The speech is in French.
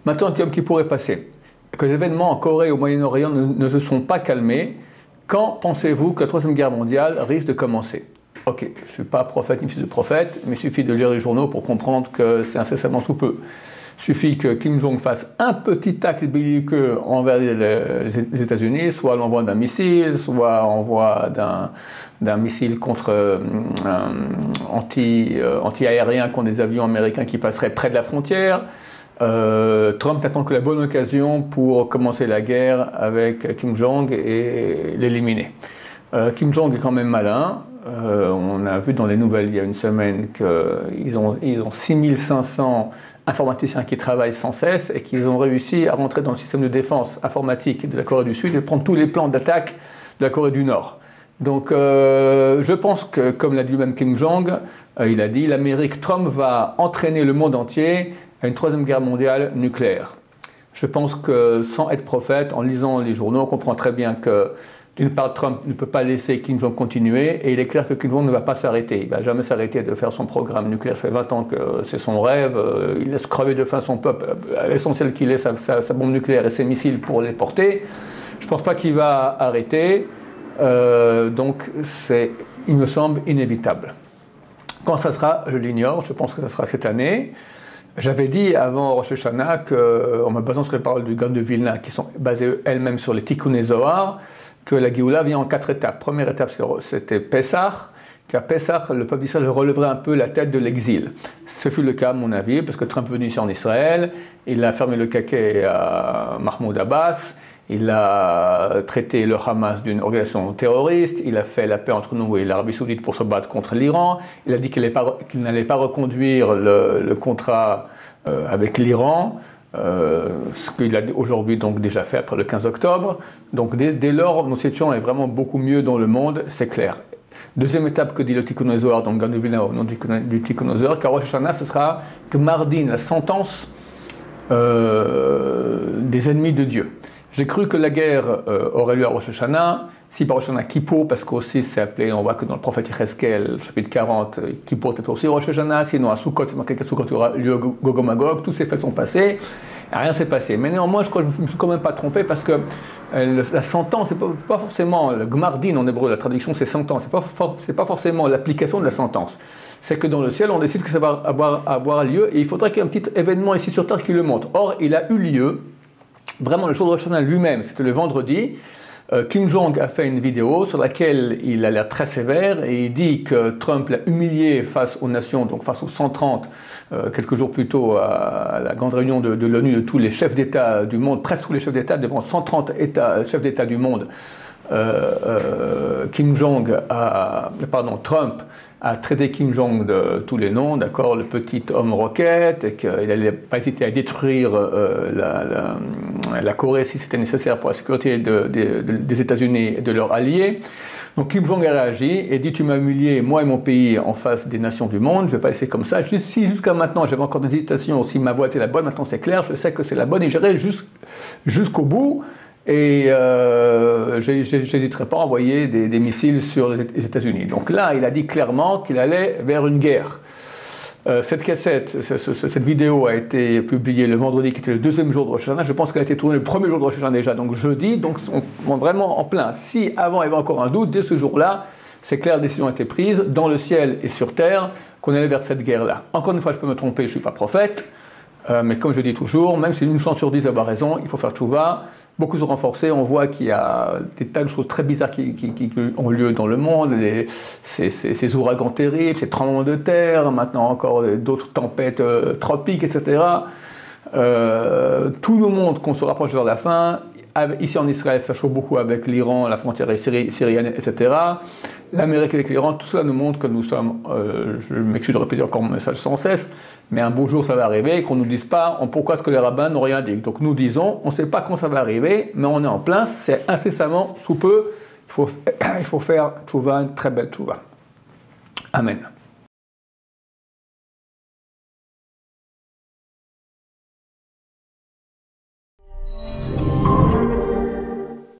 Maintenant que Yom Kippour est passé, que les événements en Corée et au Moyen-Orient ne se sont pas calmés, quand pensez-vous que la Troisième Guerre mondiale risque de commencer? Ok, je ne suis pas prophète ni fils de prophète, mais il suffit de lire les journaux pour comprendre que c'est incessamment sous peu. Il suffit que Kim Jong fasse un petit acte belliqueux envers les États-Unis, soit l'envoi d'un missile, soit l'envoi d'un missile contre anti-aérien contre des avions américains qui passeraient près de la frontière. Trump n'attend que la bonne occasion pour commencer la guerre avec Kim Jong et l'éliminer. Kim Jong est quand même malin. On a vu dans les nouvelles il y a une semaine qu'ils ont 6500 informaticiens qui travaillent sans cesse et qu'ils ont réussi à rentrer dans le système de défense informatique de la Corée du Sud et prendre tous les plans d'attaque de la Corée du Nord. Donc je pense que, comme l'a dit même Kim Jong, il a dit l'Amérique, Trump va entraîner le monde entier à une troisième guerre mondiale nucléaire. Je pense que sans être prophète, en lisant les journaux, on comprend très bien que d'une part, Trump ne peut pas laisser Kim Jong continuer, et il est clair que Kim Jong ne va pas s'arrêter. Il ne va jamais s'arrêter de faire son programme nucléaire. Ça fait 20 ans que c'est son rêve. Il laisse crever de faim son peuple. L'essentiel qu'il ait sa bombe nucléaire et ses missiles pour les porter. Je ne pense pas qu'il va arrêter. Donc, il me semble inévitable. Quand ça sera, je l'ignore. Je pense que ça sera cette année. J'avais dit avant Rosh Hashanah, en me basant sur les paroles du Gaon de Vilna, qui sont basées elles-mêmes sur les Tikkuné Zohar, que la Géoula vient en 4 étapes. Première étape, c'était Pessah, qu'à Pessah, le peuple d'Israël relèverait un peu la tête de l'exil. Ce fut le cas, à mon avis, parce que Trump est venu ici en Israël, il a fermé le caquet à Mahmoud Abbas, il a traité le Hamas d'une organisation terroriste, il a fait la paix entre nous et l'Arabie Saoudite pour se battre contre l'Iran, il a dit qu'il n'allait pas reconduire le contrat avec l'Iran, ce qu'il a aujourd'hui donc déjà fait après le 15 octobre. Donc dès lors, notre situation est vraiment beaucoup mieux dans le monde, c'est clair. Deuxième étape que dit le Tikkuné Zohar, donc Gaon de Vilna au nom du Tikkuné Zohar, qu'à Rosh Hashanah, ce sera Gmar Din, la sentence des ennemis de Dieu. J'ai cru que la guerre aurait lieu à Rosh Hashanah, si par Rosh Hashanah Kippour, parce qu'aussi c'est appelé, on voit que dans le prophète Yecheskel, chapitre 40, Kippour était aussi Rosh Hashanah, sinon à Sukkot, c'est marqué qu'à Sukkot il y aura lieu Gog et Magog, toutes ces fêtes sont passées, rien ne s'est passé. Mais néanmoins, je crois que je ne me suis quand même pas trompé, parce que la sentence, c'est pas forcément, le Gmar Din en hébreu, la traduction c'est sentence, c'est pas forcément l'application de la sentence. C'est que dans le ciel, on décide que ça va avoir lieu, et il faudrait qu'il y ait un petit événement ici sur Terre qui le montre. Or, il a eu lieu, vraiment le jour de Rosh Hashanah lui-même, c'était le vendredi. Kim Jong a fait une vidéo sur laquelle il a l'air très sévère et il dit que Trump l'a humilié face aux nations, donc face aux 130, quelques jours plus tôt à la grande réunion de l'ONU de tous les chefs d'État du monde, presque tous les chefs d'État, devant 130 chefs d'État du monde. Trump a traité Kim Jong de tous les noms, d'accord, le petit homme roquette, et qu'il n'allait pas hésiter à détruire la Corée si c'était nécessaire pour la sécurité des États-Unis et de leurs alliés. Donc Kim Jong a réagi et dit: tu m'as humilié, moi et mon pays, en face des nations du monde, je ne vais pas laisser comme ça. Si jusqu'à maintenant j'avais encore des hésitations, si ma voix était la bonne, maintenant c'est clair, je sais que c'est la bonne et j'irai jusqu'au bout. Et j'hésiterai pas à envoyer des missiles sur les États-Unis. Donc là, il a dit clairement qu'il allait vers une guerre. Cette cassette, cette vidéo a été publiée le vendredi, qui était le deuxième jour de Rosh Hashanah. Je pense qu'elle a été tournée le premier jour de Rosh Hashanah déjà, donc jeudi. Donc on est vraiment en plein. Si avant il y avait encore un doute, dès ce jour-là, c'est clair, la décision a été prise, dans le ciel et sur terre, qu'on allait vers cette guerre-là. Encore une fois, je peux me tromper, je ne suis pas prophète. Mais comme je dis toujours, même si c'est une chance sur 10 d'avoir raison, il faut faire tchouva. Beaucoup sont renforcés, on voit qu'il y a des tas de choses très bizarres qui ont lieu dans le monde, ces ouragans terribles, ces tremblements de terre, maintenant encore d'autres tempêtes tropiques, etc. Tout nous montre qu'on se rapproche vers la fin. Ici en Israël, ça chauffe beaucoup avec l'Iran, la frontière syrienne, etc. L'Amérique avec l'Iran, tout cela nous montre que nous sommes, je m'excuse de répéter encore mon message sans cesse, mais un beau jour ça va arriver et qu'on ne nous dise pas pourquoi est-ce que les rabbins n'ont rien dit. Donc nous disons, on ne sait pas quand ça va arriver, mais on est en plein, c'est incessamment sous peu, il faut faire tchouva, une très belle tchouva. Amen.